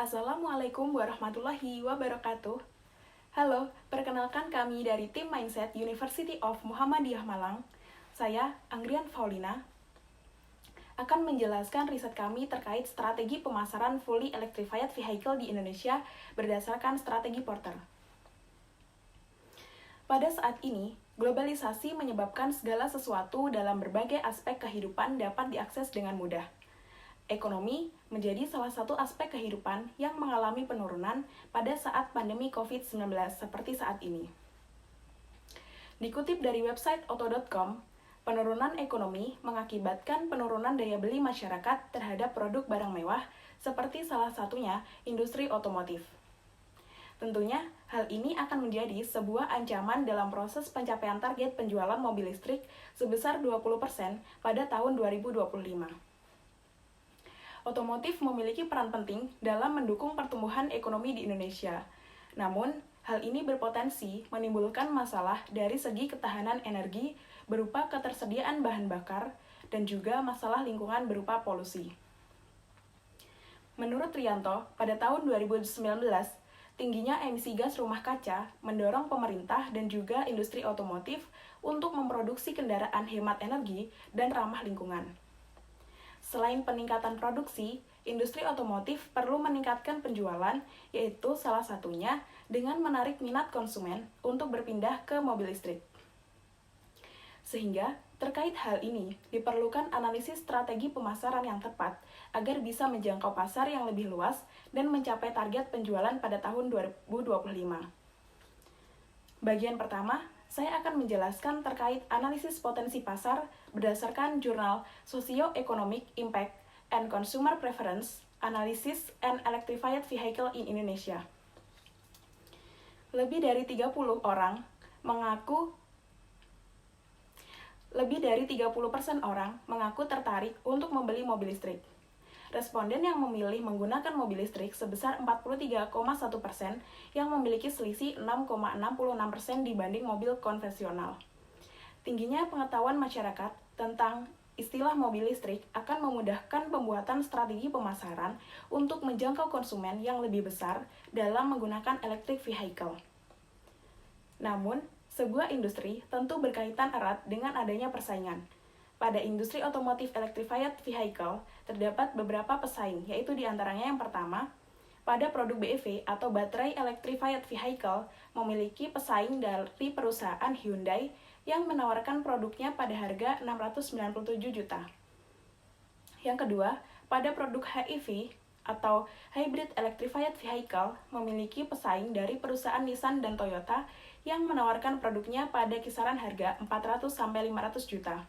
Assalamualaikum warahmatullahi wabarakatuh. Halo, perkenalkan kami dari tim Mindset University of Muhammadiyah Malang. Saya, Anggrian Faulina, akan menjelaskan riset kami terkait strategi pemasaran fully electrified vehicle di Indonesia berdasarkan strategi Porter. Pada saat ini, globalisasi menyebabkan segala sesuatu dalam berbagai aspek kehidupan dapat diakses dengan mudah. Ekonomi menjadi salah satu aspek kehidupan yang mengalami penurunan pada saat pandemi COVID-19 seperti saat ini. Dikutip dari website Otto.com, penurunan ekonomi mengakibatkan penurunan daya beli masyarakat terhadap produk barang mewah seperti salah satunya industri otomotif. Tentunya, hal ini akan menjadi sebuah ancaman dalam proses pencapaian target penjualan mobil listrik sebesar 20% pada tahun 2025. Otomotif memiliki peran penting dalam mendukung pertumbuhan ekonomi di Indonesia. Namun, hal ini berpotensi menimbulkan masalah dari segi ketahanan energi berupa ketersediaan bahan bakar dan juga masalah lingkungan berupa polusi. Menurut Rianto, pada tahun 2019, tingginya emisi gas rumah kaca mendorong pemerintah dan juga industri otomotif untuk memproduksi kendaraan hemat energi dan ramah lingkungan. Selain peningkatan produksi, industri otomotif perlu meningkatkan penjualan, yaitu salah satunya dengan menarik minat konsumen untuk berpindah ke mobil listrik. Sehingga, terkait hal ini, diperlukan analisis strategi pemasaran yang tepat agar bisa menjangkau pasar yang lebih luas dan mencapai target penjualan pada tahun 2025. Bagian pertama, saya akan menjelaskan terkait analisis potensi pasar berdasarkan jurnal Socio-Economic Impact and Consumer Preference Analysis and Electrified Vehicle in Indonesia. Lebih dari 30% orang mengaku tertarik untuk membeli mobil listrik. Responden yang memilih menggunakan mobil listrik sebesar 43,1% yang memiliki selisih 6,66% dibanding mobil konvensional. Tingginya pengetahuan masyarakat tentang istilah mobil listrik akan memudahkan pembuatan strategi pemasaran untuk menjangkau konsumen yang lebih besar dalam menggunakan electric vehicle. Namun, sebuah industri tentu berkaitan erat dengan adanya persaingan. Pada industri otomotif electrified vehicle, terdapat beberapa pesaing, yaitu diantaranya yang pertama, pada produk BEV atau baterai electrified vehicle memiliki pesaing dari perusahaan Hyundai yang menawarkan produknya pada harga 697 juta. Yang kedua, pada produk HEV atau Hybrid Electrified Vehicle memiliki pesaing dari perusahaan Nissan dan Toyota yang menawarkan produknya pada kisaran harga 400-500 juta.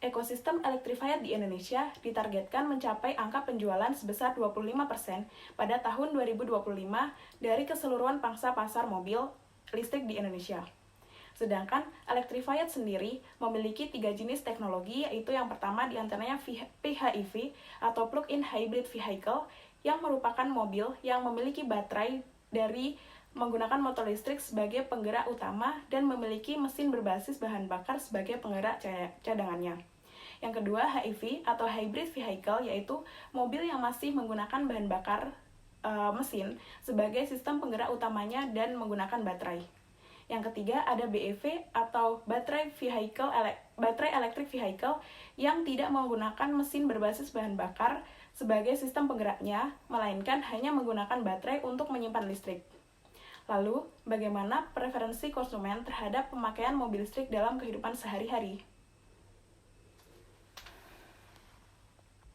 Ekosistem electrified di Indonesia ditargetkan mencapai angka penjualan sebesar 25% pada tahun 2025 dari keseluruhan pangsa pasar mobil listrik di Indonesia. Sedangkan electrified sendiri memiliki 3 jenis teknologi, yaitu yang pertama diantaranya PHEV atau Plug-in Hybrid Vehicle yang merupakan mobil yang memiliki baterai dari menggunakan motor listrik sebagai penggerak utama dan memiliki mesin berbasis bahan bakar sebagai penggerak cadangannya. Yang kedua, HEV atau Hybrid Vehicle, yaitu mobil yang masih menggunakan bahan bakar mesin sebagai sistem penggerak utamanya dan menggunakan baterai. Yang ketiga, ada BEV atau Battery Electric Vehicle yang tidak menggunakan mesin berbasis bahan bakar sebagai sistem penggeraknya, melainkan hanya menggunakan baterai untuk menyimpan listrik. Lalu, bagaimana preferensi konsumen terhadap pemakaian mobil listrik dalam kehidupan sehari-hari?